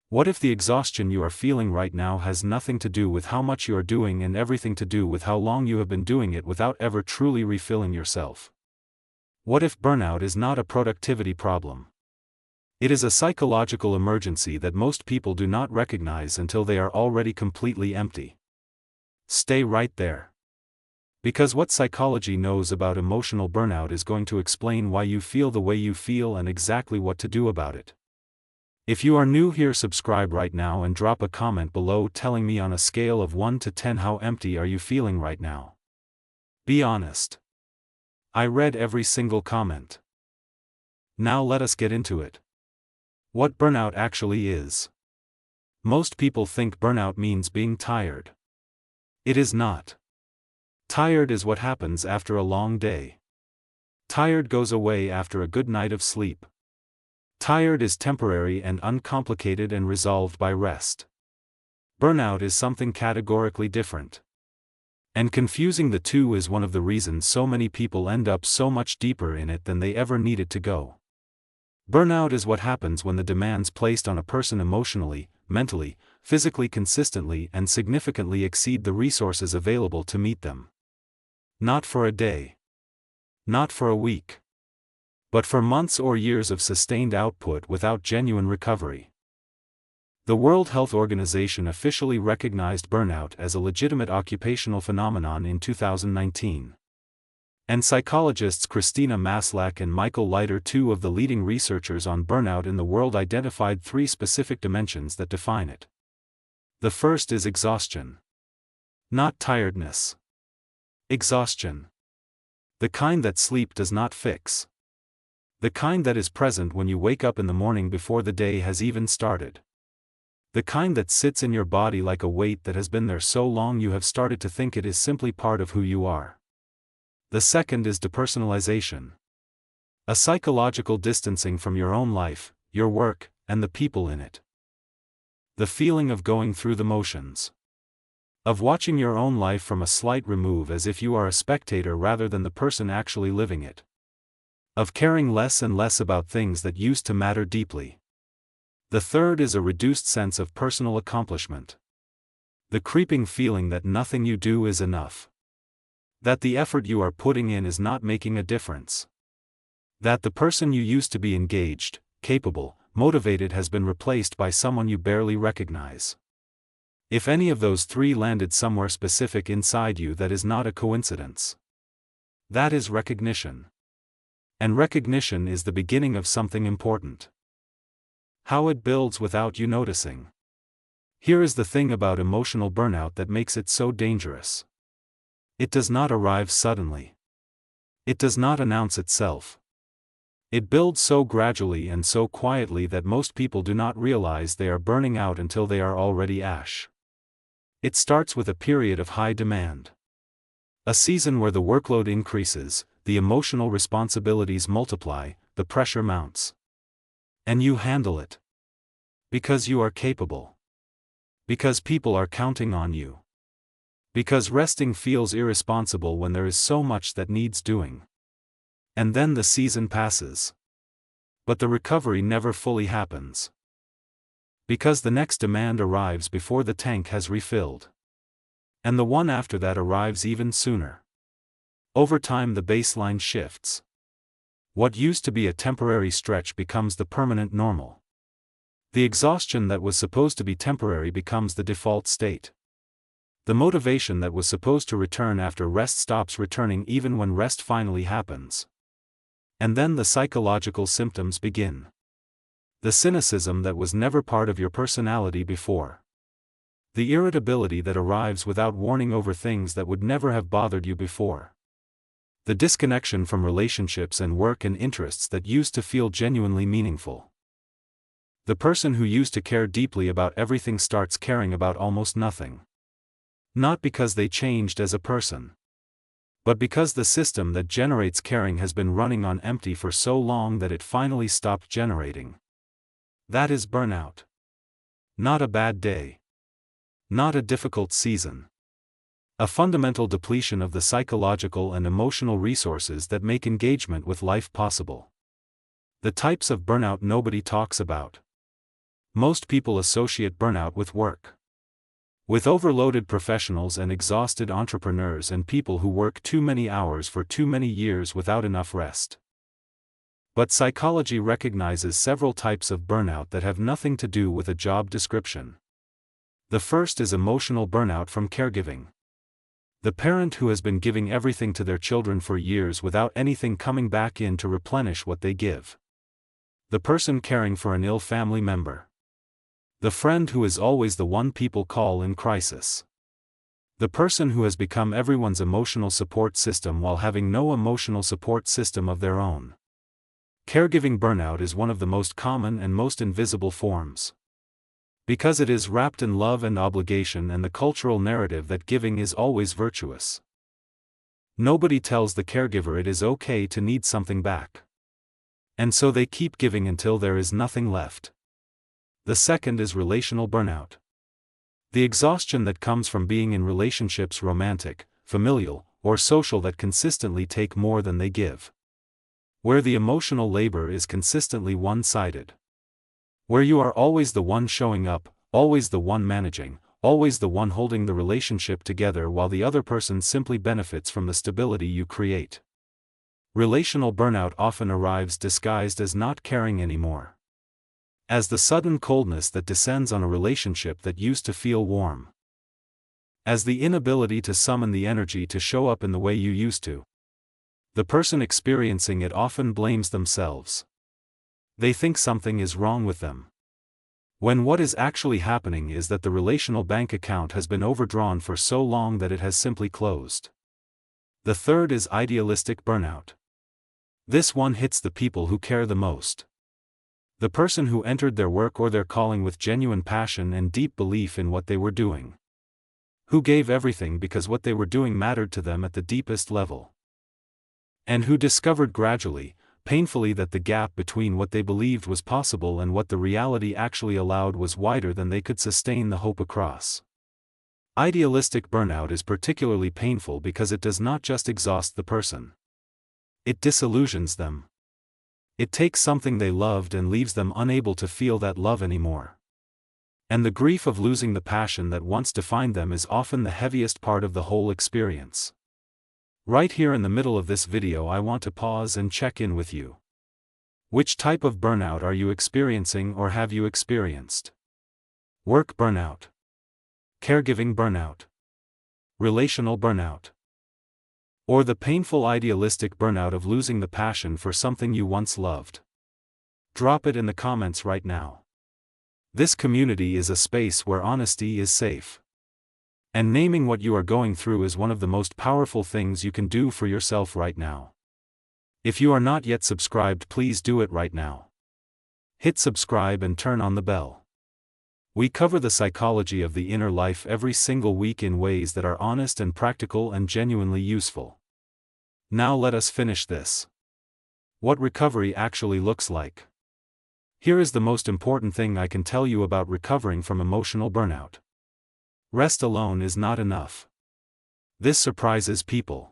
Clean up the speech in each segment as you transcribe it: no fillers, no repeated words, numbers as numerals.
What if the exhaustion you are feeling right now has nothing to do with how much you are doing and everything to do with how long you have been doing it without ever truly refilling yourself? What if burnout is not a productivity problem? It is a psychological emergency that most people do not recognize until they are already completely empty. Stay right there. Because what psychology knows about emotional burnout is going to explain why you feel the way you feel and exactly what to do about it. If you are new here, subscribe right now and drop a comment below telling me on a scale of 1 to 10 how empty are you feeling right now. Be honest. I read every single comment. Now let us get into it. What burnout actually is. Most people think burnout means being tired. It is not. Tired is what happens after a long day. Tired goes away after a good night of sleep. Tired is temporary and uncomplicated and resolved by rest. Burnout is something categorically different. And confusing the two is one of the reasons so many people end up so much deeper in it than they ever needed to go. Burnout is what happens when the demands placed on a person emotionally, mentally, physically consistently and significantly exceed the resources available to meet them. Not for a day. Not for a week. But for months or years of sustained output without genuine recovery. The World Health Organization officially recognized burnout as a legitimate occupational phenomenon in 2019. And psychologists Christina Maslach and Michael Leiter, two of the leading researchers on burnout in the world, identified 3 specific dimensions that define it. The first is exhaustion. Not tiredness. Exhaustion. The kind that sleep does not fix. The kind that is present when you wake up in the morning before the day has even started. The kind that sits in your body like a weight that has been there so long you have started to think it is simply part of who you are. The second is depersonalization. A psychological distancing from your own life, your work, and the people in it. The feeling of going through the motions. Of watching your own life from a slight remove as if you are a spectator rather than the person actually living it. Of caring less and less about things that used to matter deeply. The third is a reduced sense of personal accomplishment. The creeping feeling that nothing you do is enough. That the effort you are putting in is not making a difference. That the person you used to be engaged, capable, motivated has been replaced by someone you barely recognize. If any of those 3 landed somewhere specific inside you, that is not a coincidence. That is recognition. And recognition is the beginning of something important. How it builds without you noticing. Here is the thing about emotional burnout that makes it so dangerous. It does not arrive suddenly. It does not announce itself. It builds so gradually and so quietly that most people do not realize they are burning out until they are already ash. It starts with a period of high demand. A season where the workload increases, the emotional responsibilities multiply, the pressure mounts. And you handle it. Because you are capable. Because people are counting on you. Because resting feels irresponsible when there is so much that needs doing. And then the season passes. But the recovery never fully happens. Because the next demand arrives before the tank has refilled. And the one after that arrives even sooner. Over time the baseline shifts. What used to be a temporary stretch becomes the permanent normal. The exhaustion that was supposed to be temporary becomes the default state. The motivation that was supposed to return after rest stops returning even when rest finally happens. And then the psychological symptoms begin. The cynicism that was never part of your personality before. The irritability that arrives without warning over things that would never have bothered you before. The disconnection from relationships and work and interests that used to feel genuinely meaningful. The person who used to care deeply about everything starts caring about almost nothing. Not because they changed as a person. But because the system that generates caring has been running on empty for so long that it finally stopped generating. That is burnout. Not a bad day. Not a difficult season. A fundamental depletion of the psychological and emotional resources that make engagement with life possible. The types of burnout nobody talks about. Most people associate burnout with work. With overloaded professionals and exhausted entrepreneurs and people who work too many hours for too many years without enough rest. But psychology recognizes several types of burnout that have nothing to do with a job description. The first is emotional burnout from caregiving. The parent who has been giving everything to their children for years without anything coming back in to replenish what they give. The person caring for an ill family member. The friend who is always the one people call in crisis. The person who has become everyone's emotional support system while having no emotional support system of their own. Caregiving burnout is one of the most common and most invisible forms. Because it is wrapped in love and obligation and the cultural narrative that giving is always virtuous. Nobody tells the caregiver it is okay to need something back. And so they keep giving until there is nothing left. The second is relational burnout. The exhaustion that comes from being in relationships, romantic, familial, or social, that consistently take more than they give. Where the emotional labor is consistently one-sided. Where you are always the one showing up, always the one managing, always the one holding the relationship together while the other person simply benefits from the stability you create. Relational burnout often arrives disguised as not caring anymore. As the sudden coldness that descends on a relationship that used to feel warm. As the inability to summon the energy to show up in the way you used to. The person experiencing it often blames themselves. They think something is wrong with them. When what is actually happening is that the relational bank account has been overdrawn for so long that it has simply closed. The third is idealistic burnout. This one hits the people who care the most. The person who entered their work or their calling with genuine passion and deep belief in what they were doing. Who gave everything because what they were doing mattered to them at the deepest level. And who discovered gradually, painfully, that the gap between what they believed was possible and what the reality actually allowed was wider than they could sustain the hope across. Idealistic burnout is particularly painful because it does not just exhaust the person. It disillusions them. It takes something they loved and leaves them unable to feel that love anymore. And the grief of losing the passion that once defined them is often the heaviest part of the whole experience. Right here in the middle of this video, I want to pause and check in with you. Which type of burnout are you experiencing or have you experienced? Work burnout. Caregiving burnout. Relational burnout. Or the painful idealistic burnout of losing the passion for something you once loved? Drop it in the comments right now. This community is a space where honesty is safe. And naming what you are going through is one of the most powerful things you can do for yourself right now. If you are not yet subscribed, please do it right now. Hit subscribe and turn on the bell. We cover the psychology of the inner life every single week in ways that are honest and practical and genuinely useful. Now let us finish this. What recovery actually looks like. Here is the most important thing I can tell you about recovering from emotional burnout. Rest alone is not enough. This surprises people.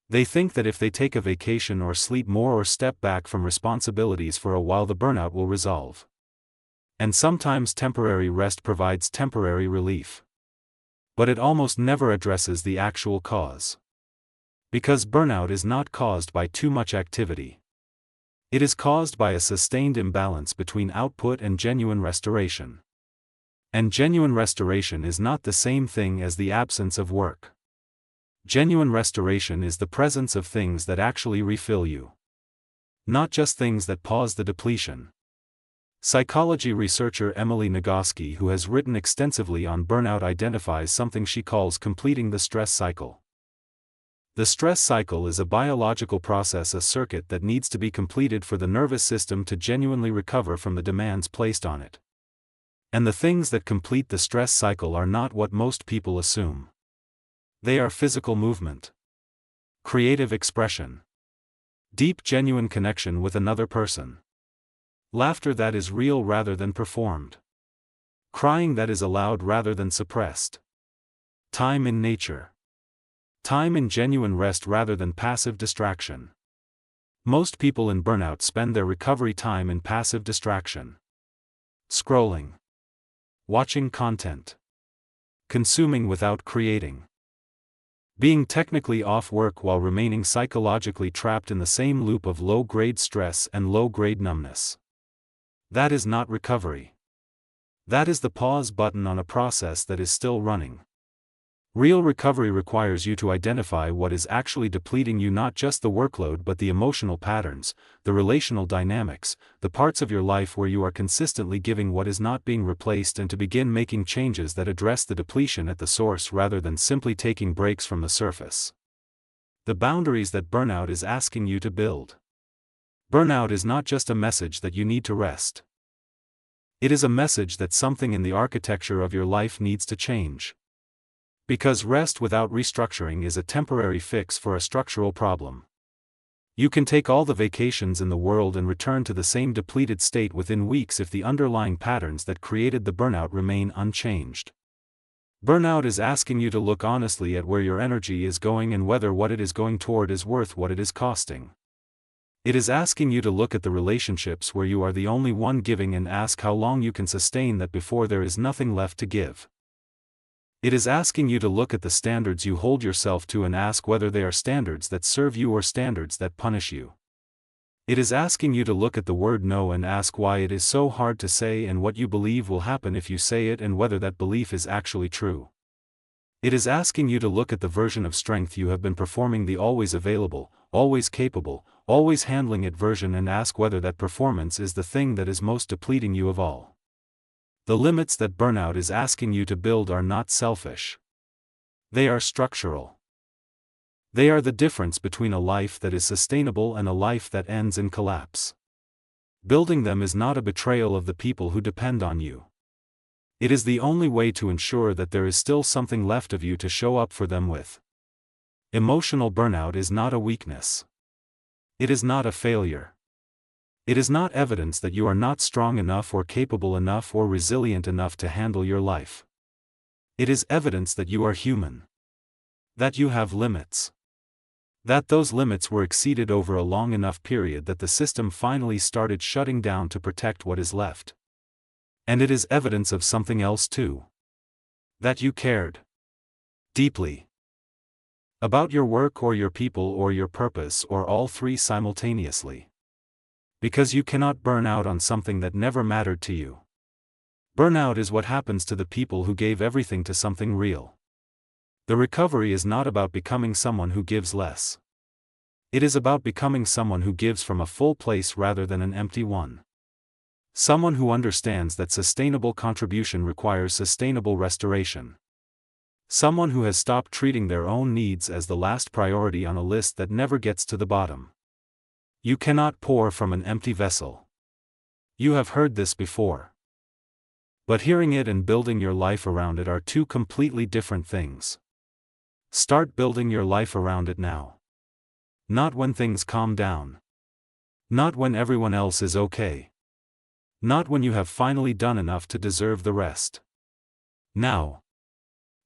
They think that if they take a vacation or sleep more or step back from responsibilities for a while, the burnout will resolve. And sometimes temporary rest provides temporary relief. But it almost never addresses the actual cause. Because burnout is not caused by too much activity. It is caused by a sustained imbalance between output and genuine restoration. And genuine restoration is not the same thing as the absence of work. Genuine restoration is the presence of things that actually refill you. Not just things that pause the depletion. Psychology researcher Emily Nagoski, who has written extensively on burnout, identifies something she calls completing the stress cycle. The stress cycle is a biological process, a circuit that needs to be completed for the nervous system to genuinely recover from the demands placed on it. And the things that complete the stress cycle are not what most people assume. They are physical movement, creative expression, deep genuine connection with another person, laughter that is real rather than performed, crying that is allowed rather than suppressed, time in nature, time in genuine rest rather than passive distraction. Most people in burnout spend their recovery time in passive distraction. Scrolling. Watching content. Consuming without creating. Being technically off work while remaining psychologically trapped in the same loop of low-grade stress and low-grade numbness. That is not recovery. That is the pause button on a process that is still running. Real recovery requires you to identify what is actually depleting you, not just the workload but the emotional patterns, the relational dynamics, the parts of your life where you are consistently giving what is not being replaced, and to begin making changes that address the depletion at the source rather than simply taking breaks from the surface. The boundaries that burnout is asking you to build. Burnout is not just a message that you need to rest. It is a message that something in the architecture of your life needs to change. Because rest without restructuring is a temporary fix for a structural problem. You can take all the vacations in the world and return to the same depleted state within weeks if the underlying patterns that created the burnout remain unchanged. Burnout is asking you to look honestly at where your energy is going and whether what it is going toward is worth what it is costing. It is asking you to look at the relationships where you are the only one giving and ask how long you can sustain that before there is nothing left to give. It is asking you to look at the standards you hold yourself to and ask whether they are standards that serve you or standards that punish you. It is asking you to look at the word no and ask why it is so hard to say and what you believe will happen if you say it and whether that belief is actually true. It is asking you to look at the version of strength you have been performing, the always available, always capable, always handling it version, and ask whether that performance is the thing that is most depleting you of all. The limits that burnout is asking you to build are not selfish. They are structural. They are the difference between a life that is sustainable and a life that ends in collapse. Building them is not a betrayal of the people who depend on you. It is the only way to ensure that there is still something left of you to show up for them with. Emotional burnout is not a weakness. It is not a failure. It is not evidence that you are not strong enough or capable enough or resilient enough to handle your life. It is evidence that you are human. That you have limits. That those limits were exceeded over a long enough period that the system finally started shutting down to protect what is left. And it is evidence of something else too. That you cared. Deeply. About your work or your people or your purpose or all three simultaneously. Because you cannot burn out on something that never mattered to you. Burnout is what happens to the people who gave everything to something real. The recovery is not about becoming someone who gives less. It is about becoming someone who gives from a full place rather than an empty one. Someone who understands that sustainable contribution requires sustainable restoration. Someone who has stopped treating their own needs as the last priority on a list that never gets to the bottom. You cannot pour from an empty vessel. You have heard this before. But hearing it and building your life around it are two completely different things. Start building your life around it now. Not when things calm down. Not when everyone else is okay. Not when you have finally done enough to deserve the rest. Now.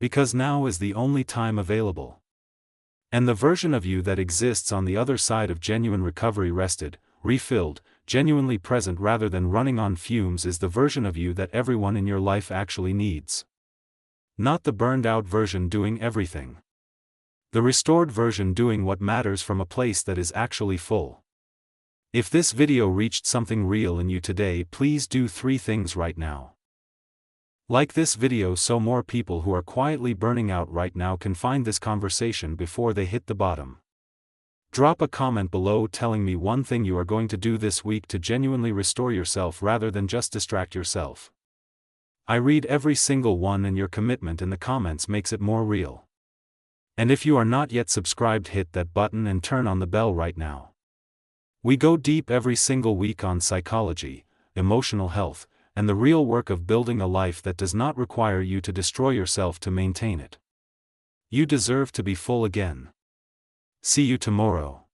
Because now is the only time available. And the version of you that exists on the other side of genuine recovery, rested, refilled, genuinely present rather than running on fumes, is the version of you that everyone in your life actually needs. Not the burned out version doing everything. The restored version doing what matters from a place that is actually full. If this video reached something real in you today, please do 3 things right now. Like this video so more people who are quietly burning out right now can find this conversation before they hit the bottom. Drop a comment below telling me one thing you are going to do this week to genuinely restore yourself rather than just distract yourself. I read every single one, and your commitment in the comments makes it more real. And if you are not yet subscribed, hit that button and turn on the bell right now. We go deep every single week on psychology, emotional health, and the real work of building a life that does not require you to destroy yourself to maintain it. You deserve to be full again. See you tomorrow.